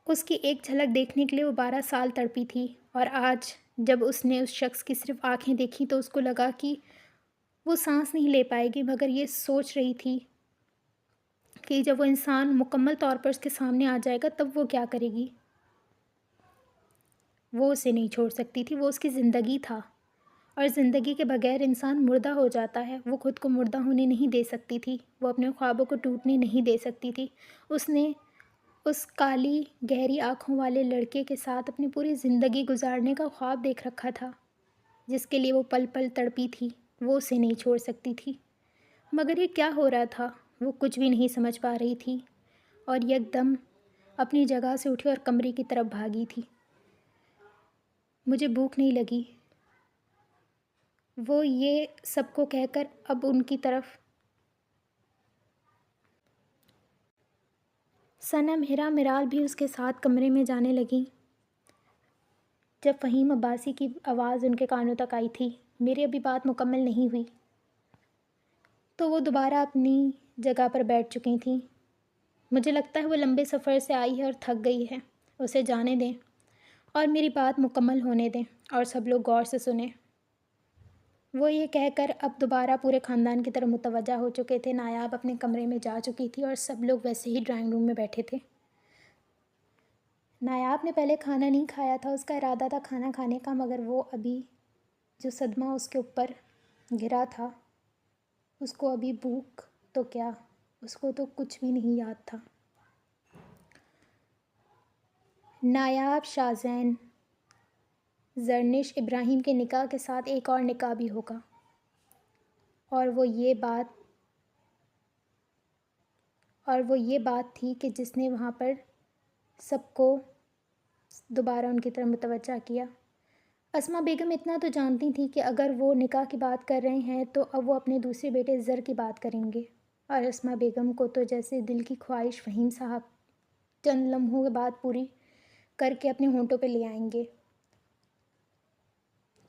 اس کی ایک جھلک دیکھنے کے لیے وہ 12 سال تڑپی تھی، اور آج جب اس نے اس شخص کی صرف آنکھیں دیکھی تو اس کو لگا کہ وہ سانس نہیں لے پائے گی، مگر یہ سوچ رہی تھی کہ جب وہ انسان مکمل طور پر اس کے سامنے آ جائے گا تب وہ کیا کرے گی۔ وہ اسے نہیں چھوڑ سکتی تھی، وہ اس کی زندگی تھا، اور زندگی کے بغیر انسان مردہ ہو جاتا ہے۔ وہ خود کو مردہ ہونے نہیں دے سکتی تھی، وہ اپنے خوابوں کو ٹوٹنے نہیں دے سکتی تھی۔ اس نے اس کالی گہری آنکھوں والے لڑکے کے ساتھ اپنی پوری زندگی گزارنے کا خواب دیکھ رکھا تھا، جس کے لیے وہ پل پل تڑپی تھی۔ وہ اسے نہیں چھوڑ سکتی تھی، مگر یہ کیا ہو رہا تھا؟ وہ کچھ بھی نہیں سمجھ پا رہی تھی، اور یک دم اپنی جگہ سے اٹھی اور کمرے کی طرف بھاگی تھی۔ مجھے بھوک نہیں لگی، وہ یہ سب کو کہہ کر اب ان کی طرف صنم ہیرا مرال بھی اس کے ساتھ کمرے میں جانے لگیں۔ جب فہیم عباسی کی آواز ان کے کانوں تک آئی تھی، میری ابھی بات مکمل نہیں ہوئی، تو وہ دوبارہ اپنی جگہ پر بیٹھ چکی تھیں۔ مجھے لگتا ہے وہ لمبے سفر سے آئی ہے اور تھک گئی ہے، اسے جانے دیں اور میری بات مکمل ہونے دیں، اور سب لوگ غور سے سنیں۔ وہ یہ کہہ کر اب دوبارہ پورے خاندان کی طرف متوجہ ہو چکے تھے۔ نایاب اپنے کمرے میں جا چکی تھی اور سب لوگ ویسے ہی ڈرائنگ روم میں بیٹھے تھے۔ نایاب نے پہلے کھانا نہیں کھایا تھا، اس کا ارادہ تھا کھانا کھانے کا، مگر وہ ابھی جو صدمہ اس کے اوپر گرا تھا، اس کو ابھی بھوک تو کیا، اس کو تو کچھ بھی نہیں یاد تھا۔ نایاب شاہزین زرنش ابراہیم کے نکاح کے ساتھ ایک اور نکاح بھی ہوگا، اور وہ یہ بات تھی کہ جس نے وہاں پر سب کو دوبارہ ان کی طرف متوجہ کیا۔ اسما بیگم اتنا تو جانتی تھی کہ اگر وہ نکاح کی بات کر رہے ہیں تو اب وہ اپنے دوسرے بیٹے زر کی بات کریں گے، اور اسما بیگم کو تو جیسے دل کی خواہش فہیم صاحب چند لمحوں کے بعد پوری کر کے اپنے ہونٹوں پہ لے آئیں گے،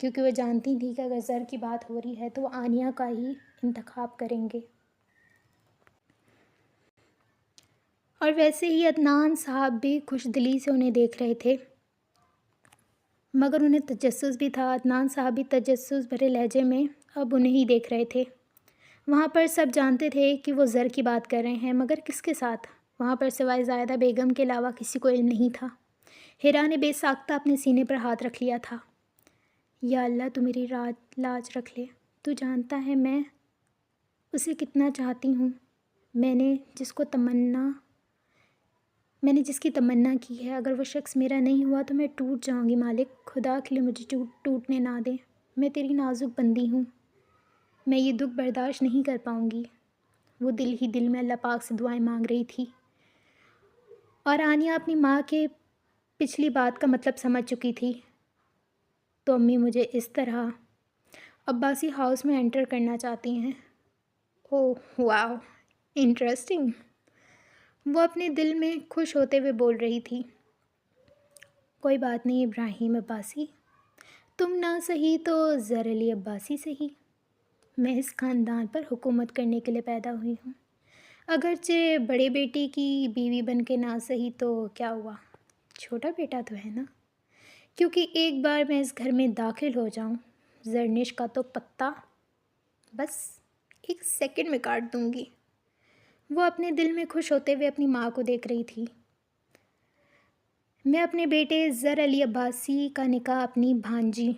کیونکہ وہ جانتی تھی کہ اگر زر کی بات ہو رہی ہے تو وہ آنیہ کا ہی انتخاب کریں گے۔ اور ویسے ہی عدنان صاحب بھی خوش دلی سے انہیں دیکھ رہے تھے، مگر انہیں تجسس بھی تھا۔ عدنان صاحب بھی تجسس بھرے لہجے میں اب انہیں ہی دیکھ رہے تھے۔ وہاں پر سب جانتے تھے کہ وہ زر کی بات کر رہے ہیں، مگر کس کے ساتھ؟ وہاں پر سوائے زاہدہ بیگم کے علاوہ کسی کو علم نہیں تھا۔ ہیرا نے بے ساختہ اپنے سینے پر ہاتھ رکھ لیا تھا۔ یا اللہ، تو میری لاج رکھ لے، تو جانتا ہے میں اسے کتنا چاہتی ہوں۔ میں نے جس کی تمنا کی ہے، اگر وہ شخص میرا نہیں ہوا تو میں ٹوٹ جاؤں گی۔ مالک، خدا کے لیے مجھے ٹوٹنے نہ دے، میں تیری نازک بندی ہوں، میں یہ دکھ برداشت نہیں کر پاؤں گی۔ وہ دل ہی دل میں اللہ پاک سے دعائیں مانگ رہی تھی، اور آنیہ اپنی ماں کے پچھلی بات کا مطلب سمجھ چکی تھی۔ تو امی مجھے اس طرح عباسی ہاؤس میں انٹر کرنا چاہتی ہیں۔ اوہ واو، انٹرسٹنگ، وہ اپنے دل میں خوش ہوتے ہوئے بول رہی تھی۔ کوئی بات نہیں ابراہیم عباسی، تم نہ صحیح تو زر علی عباسی صحیح، میں اس خاندان پر حکومت کرنے کے لیے پیدا ہوئی ہوں۔ اگرچہ بڑے بیٹی کی بیوی بن کے نہ صحیح تو کیا ہوا، چھوٹا بیٹا تو ہے نا، کیونکہ ایک بار میں اس گھر میں داخل ہو جاؤں، زرنش کا تو پتہ بس 1 سیکنڈ میں کاٹ دوں گی۔ وہ اپنے دل میں خوش ہوتے ہوئے اپنی ماں کو دیکھ رہی تھی۔ میں اپنے بیٹے زر علی عباسی کا نکاح اپنی بھانجی،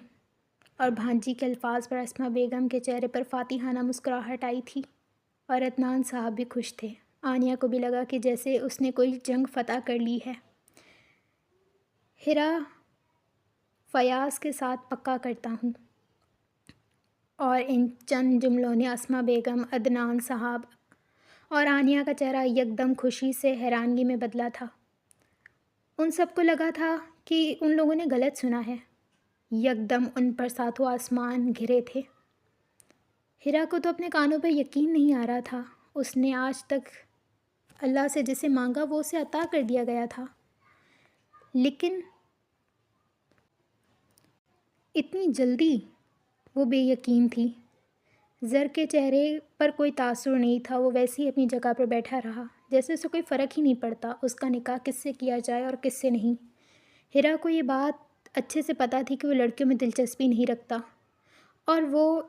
اور بھانجی کے الفاظ پر اسما بیگم کے چہرے پر فاتحانہ مسکراہٹ آئی تھی، اور عدنان صاحب بھی خوش تھے۔ آنیہ کو بھی لگا کہ جیسے اس نے کوئی جنگ فتح کر لی ہے۔ ہیرا فیاض کے ساتھ پکا کرتا ہوں۔ اور ان چند جملوں نے اسما بیگم، عدنان صاحب اور آنیہ کا چہرہ یکدم خوشی سے حیرانگی میں بدلا تھا۔ ان سب کو لگا تھا کہ ان لوگوں نے غلط سنا ہے۔ یکدم ان پر ساتوں آسمان گھرے تھے۔ ہیرا کو تو اپنے کانوں پہ یقین نہیں آ رہا تھا۔ اس نے آج تک اللہ سے جسے مانگا وہ اسے عطا کر دیا گیا تھا، لیکن اتنی جلدی؟ وہ بے یقین تھی۔ زر کے چہرے پر کوئی تاثر نہیں تھا، وہ ویسے ہی اپنی جگہ پر بیٹھا رہا جیسے اسے کوئی فرق ہی نہیں پڑتا اس کا نکاح کس سے کیا جائے اور کس سے نہیں۔ ہیرا کو یہ بات اچھے سے پتہ تھی کہ وہ لڑکیوں میں دلچسپی نہیں رکھتا اور وہ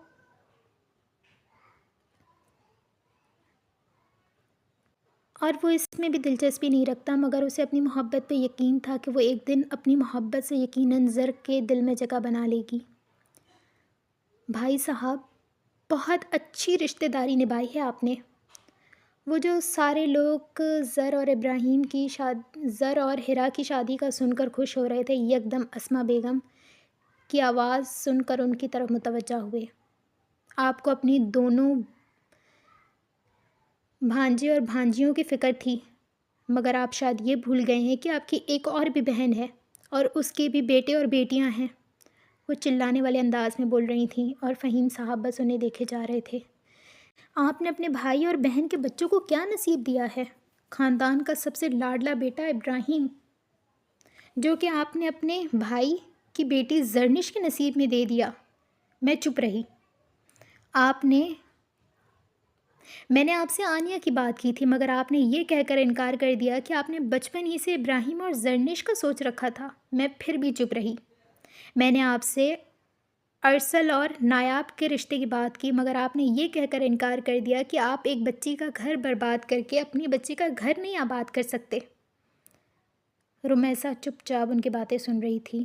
اس میں بھی دلچسپی نہیں رکھتا، مگر اسے اپنی محبت پہ یقین تھا کہ وہ ایک دن اپنی محبت سے یقیناً زر کے دل میں جگہ بنا لے گی۔ بھائی صاحب، بہت اچھی رشتہ داری نبھائی ہے آپ نے۔ وہ جو سارے لوگ زر اور ہیرا کی شادی کا سن کر خوش ہو رہے تھے، یکدم اسما بیگم کی آواز سن کر ان کی طرف متوجہ ہوئے۔ آپ کو اپنی دونوں بھانجے اور بھانجیوں کی فکر تھی، مگر آپ شاید یہ بھول گئے ہیں کہ آپ کی ایک اور بھی بہن ہے اور اس کے بھی بیٹے اور بیٹیاں ہیں۔ وہ چلانے والے انداز میں بول رہی تھیں اور فہیم صاحب بس انہیں دیکھے جا رہے تھے۔ آپ نے اپنے بھائی اور بہن کے بچوں کو کیا نصیب دیا ہے؟ خاندان کا سب سے لاڈلا بیٹا ابراہیم، جو کہ آپ نے اپنے بھائی کی بیٹی زرنش کے نصیب میں دے دیا۔ میں چپ رہی۔ میں نے آپ سے آنیہ کی بات کی تھی، مگر آپ نے یہ کہہ کر انکار کر دیا کہ آپ نے بچپن ہی سے ابراہیم اور زرنش کا سوچ رکھا تھا۔ میں پھر بھی چپ رہی۔ میں نے آپ سے ارسل اور نایاب کے رشتے کی بات کی، مگر آپ نے یہ کہہ کر انکار کر دیا کہ آپ ایک بچی کا گھر برباد کر کے اپنی بچی کا گھر نہیں آباد کر سکتے۔ رمیسا چپ چاپ ان کی باتیں سن رہی تھی۔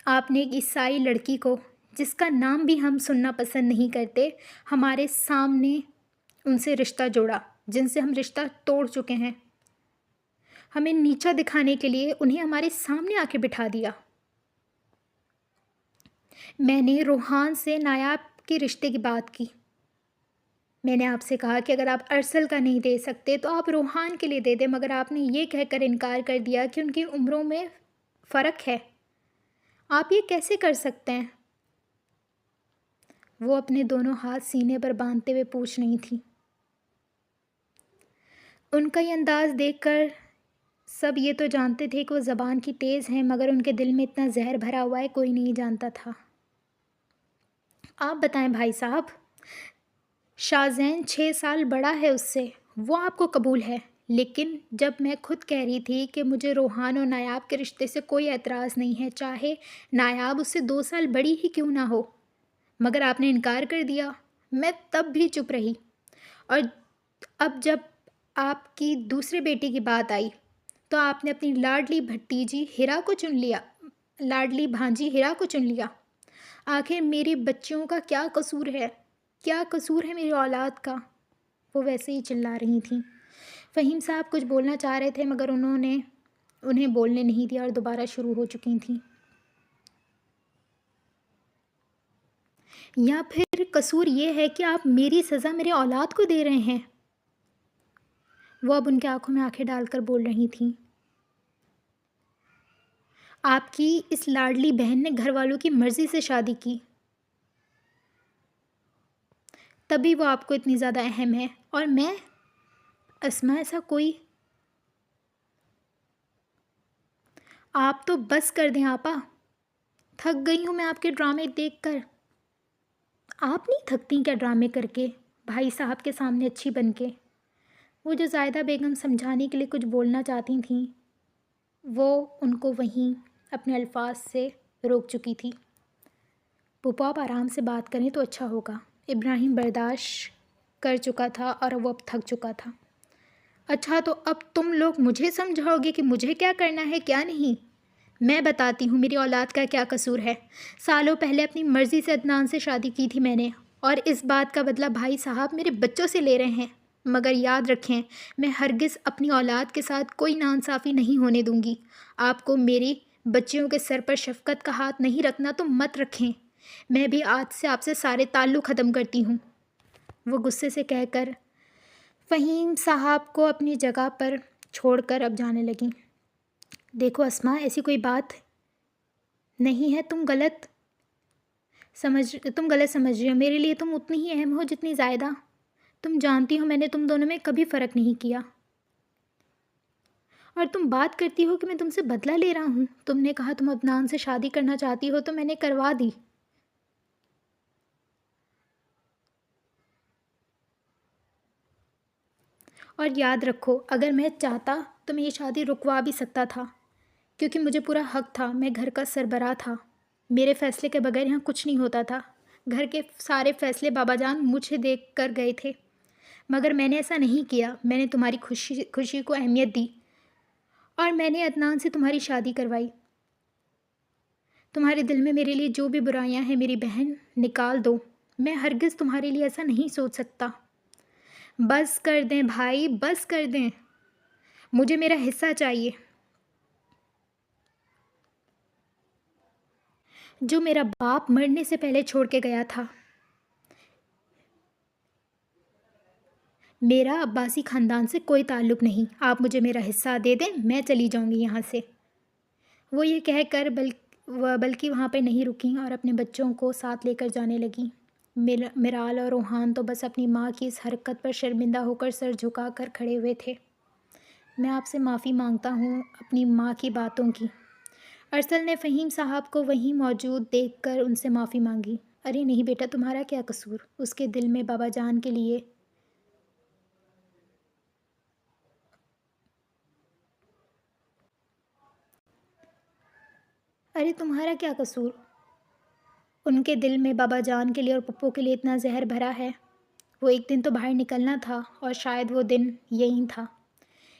آپ نے ایک عیسائی لڑکی کو، جس کا نام بھی ہم سننا پسند نہیں کرتے، ہمارے سامنے ان سے رشتہ جوڑا جن سے ہم رشتہ توڑ چکے ہیں۔ ہمیں نیچا دکھانے کے لیے انہیں ہمارے سامنے آ کے بٹھا دیا۔ میں نے روحان سے نایاب کے رشتے کی بات کی۔ میں نے آپ سے کہا کہ اگر آپ ارسل کا نہیں دے سکتے تو آپ روحان کے لیے دے دیں، مگر آپ نے یہ کہہ کر انکار کر دیا کہ ان کی عمروں میں فرق ہے۔ آپ یہ کیسے کر سکتے ہیں؟ وہ اپنے دونوں ہاتھ سینے پر باندھتے ہوئے پوچھ رہی تھی۔ ان کا یہ انداز دیکھ کر سب یہ تو جانتے تھے کہ وہ زبان کی تیز ہیں، مگر ان کے دل میں اتنا زہر بھرا ہوا ہے کوئی نہیں جانتا تھا۔ آپ بتائیں بھائی صاحب، شاہزین 6 سال بڑا ہے اس سے، وہ آپ کو قبول ہے، لیکن جب میں خود کہہ رہی تھی کہ مجھے روحان اور نایاب کے رشتے سے کوئی اعتراض نہیں ہے، چاہے نایاب اس سے 2 سال بڑی ہی کیوں نہ ہو، مگر آپ نے انکار کر دیا۔ میں تب بھی چپ رہی، اور اب جب آپ کی دوسرے بیٹی کی بات آئی تو آپ نے اپنی لاڈلی بھانجی ہیرا کو چن لیا۔ آخر میری بچیوں کا کیا قصور ہے؟ کیا قصور ہے میری اولاد کا؟ وہ ویسے ہی چلا رہی تھیں۔ فہیم صاحب کچھ بولنا چاہ رہے تھے، مگر انہوں نے انہیں بولنے نہیں دیا اور دوبارہ شروع ہو چکی تھیں۔ یا پھر قصور یہ ہے کہ آپ میری سزا میرے اولاد کو دے رہے ہیں؟ وہ اب ان کے آنکھوں میں آنکھیں ڈال کر بول رہی تھیں۔ آپ کی اس لاڈلی بہن نے گھر والوں کی مرضی سے شادی کی، تبھی وہ آپ کو اتنی زیادہ اہم ہے، اور میں اسما ایسا کوئی… آپ تو بس کر دیں آپا، تھک گئی ہوں میں آپ کے ڈرامے دیکھ کر۔ آپ نہیں تھکتی کیا ڈرامے کر کے، بھائی صاحب کے سامنے اچھی بن کے؟ وہ جو زاہدہ بیگم سمجھانے کے لیے کچھ بولنا چاہتی تھیں، وہ ان کو وہیں اپنے الفاظ سے روک چکی تھی۔ پھوپھو آپ آرام سے بات کریں تو اچھا ہوگا۔ ابراہیم برداشت کر چکا تھا اور وہ اب تھک چکا تھا۔ اچھا تو اب تم لوگ مجھے سمجھاؤ گے کہ مجھے کیا کرنا ہے کیا نہیں؟ میں بتاتی ہوں میری اولاد کا کیا قصور ہے۔ سالوں پہلے اپنی مرضی سے عدنان سے شادی کی تھی میں نے، اور اس بات کا بدلہ بھائی صاحب میرے بچوں سے لے رہے ہیں، مگر یاد رکھیں میں ہرگز اپنی اولاد کے ساتھ کوئی ناانصافی نہیں ہونے دوں گی۔ آپ کو میری بچیوں کے سر پر شفقت کا ہاتھ نہیں رکھنا تو مت رکھیں، میں بھی آج سے آپ سے سارے تعلق ختم کرتی ہوں، وہ غصے سے کہہ کر فہیم صاحب کو اپنی جگہ پر چھوڑ کر اب جانے لگیں۔ دیکھو اسما، ایسی کوئی بات نہیں ہے، تم غلط سمجھ رہی ہو۔ میرے لیے تم اتنی ہی اہم ہو جتنی زائدہ۔ تم جانتی ہو میں نے تم دونوں میں کبھی فرق نہیں کیا، اور تم بات کرتی ہو کہ میں تم سے بدلہ لے رہا ہوں۔ تم نے کہا تم عدنان سے شادی کرنا چاہتی ہو تو میں نے کروا دی، اور یاد رکھو اگر میں چاہتا تو میں یہ شادی رکوا بھی سکتا تھا، کیونکہ مجھے پورا حق تھا، میں گھر کا سربراہ تھا، میرے فیصلے کے بغیر یہاں کچھ نہیں ہوتا تھا۔ گھر کے سارے فیصلے بابا جان مجھے دیکھ کر گئے تھے، مگر میں نے ایسا نہیں کیا۔ میں نے تمہاری خوشی کو اہمیت دی، اور میں نے عدنان سے تمہاری شادی کروائی۔ تمہارے دل میں میرے لیے جو بھی برائیاں ہیں میری بہن، نکال دو۔ میں ہرگز تمہارے لیے ایسا نہیں سوچ سکتا۔ بس کر دیں بھائی، بس کر دیں، مجھے میرا حصہ چاہیے جو میرا باپ مرنے سے پہلے چھوڑ کے گیا تھا۔ میرا عباسی خاندان سے کوئی تعلق نہیں، آپ مجھے میرا حصہ دے دیں، میں چلی جاؤں گی یہاں سے۔ وہ یہ کہہ کر بلکہ وہاں پہ نہیں رکیں اور اپنے بچوں کو ساتھ لے کر جانے لگیں۔ میرال اور روحان تو بس اپنی ماں کی اس حرکت پر شرمندہ ہو کر سر جھکا کر کھڑے ہوئے تھے۔ میں آپ سے معافی مانگتا ہوں اپنی ماں کی باتوں کی۔ ارسل نے فہیم صاحب کو وہیں موجود دیکھ کر ان سے معافی مانگی۔ ارے نہیں بیٹا، تمہارا کیا قصور؟ اس کے دل میں بابا جان کے لیے ان کے دل میں بابا جان کے لیے اور پپو کے لیے اتنا زہر بھرا ہے۔ وہ ایک دن تو باہر نکلنا تھا، اور شاید وہ دن یہی تھا۔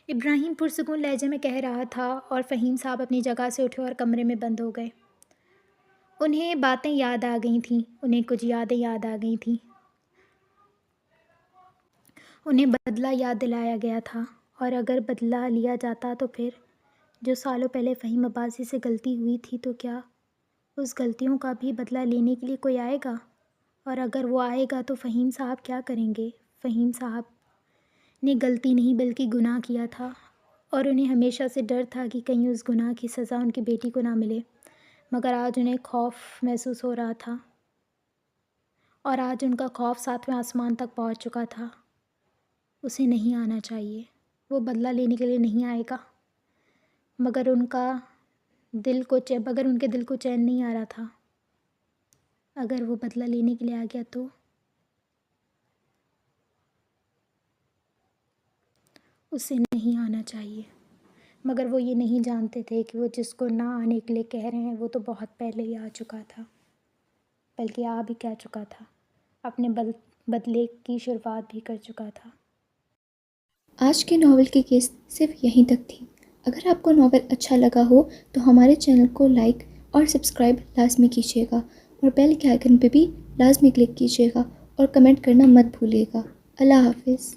ابراہیم پرسکون لہجے میں کہہ رہا تھا، اور فہیم صاحب اپنی جگہ سے اٹھے اور کمرے میں بند ہو گئے۔ انہیں باتیں یاد آ گئی تھیں، انہیں کچھ یادیں یاد آ گئی تھیں، انہیں بدلہ یاد دلایا گیا تھا، اور اگر بدلہ لیا جاتا تو پھر جو سالوں پہلے فہیم عباسی سے غلطی ہوئی تھی تو کیا اس غلطیوں کا بھی بدلہ لینے کے لیے کوئی آئے گا؟ اور اگر وہ آئے گا تو فہیم صاحب کیا کریں گے؟ فہیم صاحب نے غلطی نہیں بلکہ گناہ کیا تھا، اور انہیں ہمیشہ سے ڈر تھا کہ کہیں اس گناہ کی سزا ان کی بیٹی کو نہ ملے، مگر آج انہیں خوف محسوس ہو رہا تھا، اور آج ان کا خوف 7ویں آسمان تک پہنچ چکا تھا۔ اسے نہیں آنا چاہیے، وہ بدلہ لینے کے لیے نہیں آئے گا، مگر ان کے دل کو چین نہیں آ رہا تھا۔ اگر وہ بدلہ لینے کے لیے آ گیا تو اسے نہیں آنا چاہیے، مگر وہ یہ نہیں جانتے تھے کہ وہ جس کو نہ آنے کے لیے کہہ رہے ہیں وہ تو بہت پہلے ہی آ چکا تھا، بلکہ آ بھی کہہ چکا تھا، اپنے بدلے کی شروعات بھی کر چکا تھا۔ آج کے ناول کی قسط صرف یہیں تک تھی۔ اگر آپ کو ناول اچھا لگا ہو تو ہمارے چینل کو لائک اور سبسکرائب لازمی کیجیے گا، اور بیل کے آئیکن پہ بھی لازمی کلک کیجیے گا، اور کمنٹ کرنا مت بھولیے گا۔ اللہ حافظ۔